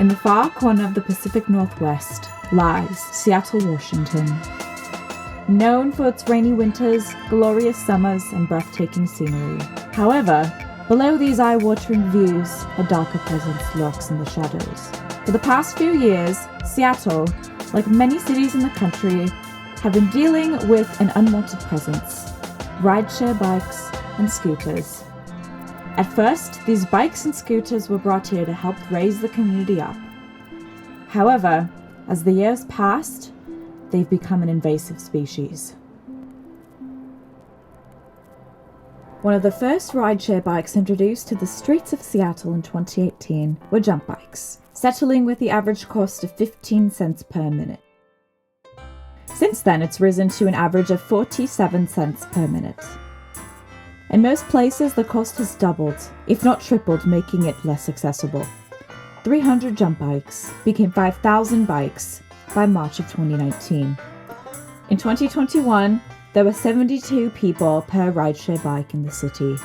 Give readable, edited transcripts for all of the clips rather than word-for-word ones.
In the far corner of the Pacific Northwest lies Seattle, Washington. Known for its rainy winters, glorious summers, and breathtaking scenery. However, below these eye-watering views, a darker presence lurks in the shadows. For the past few years, Seattle, like many cities in the country, have been dealing with an unwanted presence: rideshare bikes and scooters. At first, these bikes and scooters were brought here to help raise the community up. However, as the years passed, they've become an invasive species. One of the first rideshare bikes introduced to the streets of Seattle in 2018 were jump bikes, settling with the average cost of 15 cents per minute. Since then, it's risen to an average of 47 cents per minute. In most places, the cost has doubled, if not tripled, making it less accessible. 300 jump bikes became 5,000 bikes by March of 2019. In 2021, there were 72 people per rideshare bike in the city.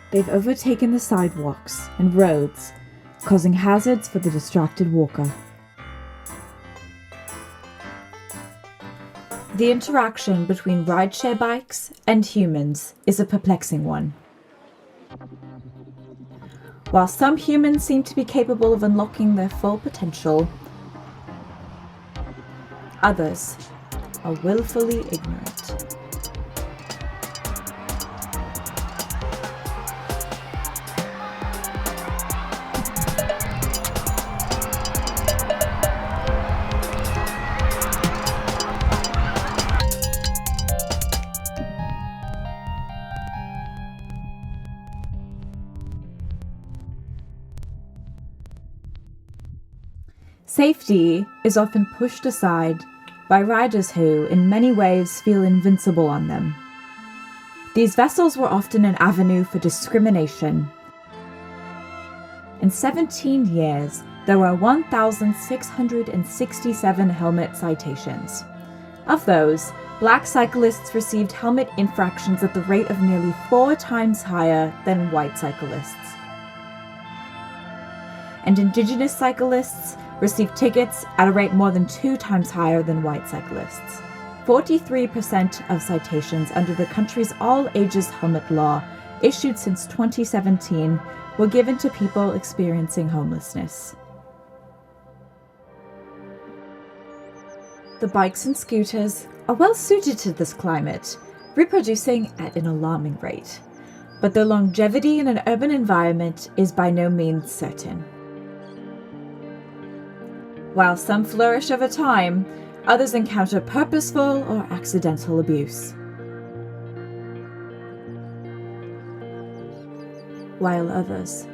They've overtaken the sidewalks and roads, causing hazards for the distracted walker. The interaction between rideshare bikes and humans is a perplexing one. While some humans seem to be capable of unlocking their full potential, others are willfully ignorant. Safety is often pushed aside by riders who, in many ways, feel invincible on them. These vessels were often an avenue for discrimination. In 17 years, there were 1,667 helmet citations. Of those, black cyclists received helmet infractions at the rate of nearly 4 times higher than white cyclists. And Indigenous cyclists received tickets at a rate more than 2 times higher than white cyclists. 43% of citations under the country's all-ages helmet law, issued since 2017, were given to people experiencing homelessness. The bikes and scooters are well suited to this climate, reproducing at an alarming rate. But their longevity in an urban environment is by no means certain. While some flourish over time, others encounter purposeful or accidental abuse. While others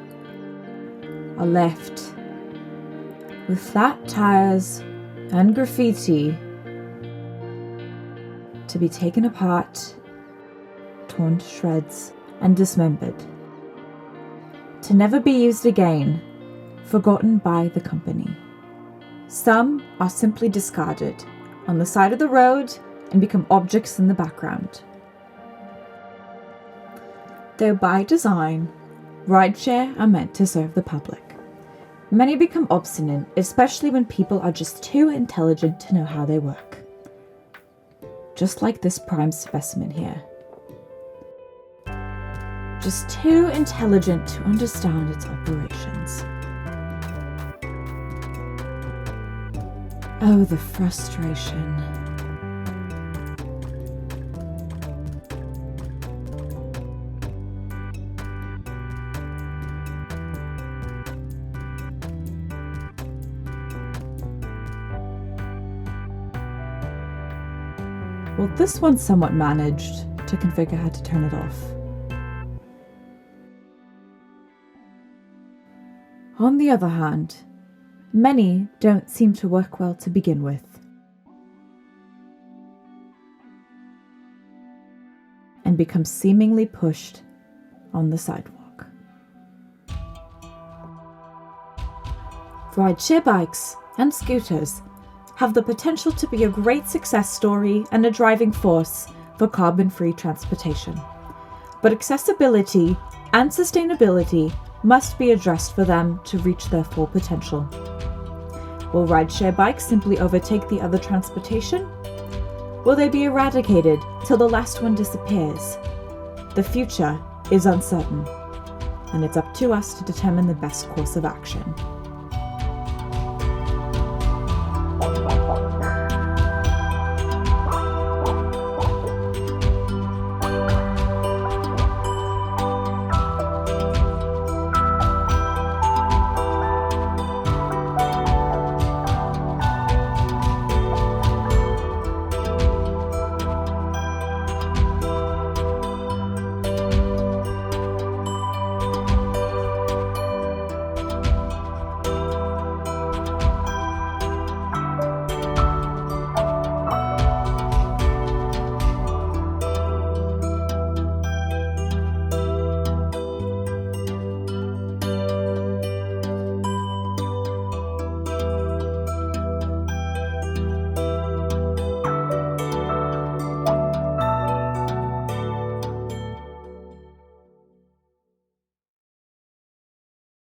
are left with flat tires and graffiti to be taken apart, torn to shreds, and dismembered, to never be used again, forgotten by the company. Some are simply discarded on the side of the road and become objects in the background. Though by design, rideshare are meant to serve the public, many become obstinate, especially when people are just too intelligent to know how they work. Just like this prime specimen here. Just too intelligent to understand its operations. Oh, the frustration. Well, this one's somewhat managed to configure how to turn it off. On the other hand, many don't seem to work well to begin with, and become seemingly pushed on the sidewalk. Rideshare bikes and scooters have the potential to be a great success story and a driving force for carbon-free transportation. But accessibility and sustainability must be addressed for them to reach their full potential. Will rideshare bikes simply overtake the other transportation? Will they be eradicated till the last one disappears? The future is uncertain, and it's up to us to determine the best course of action.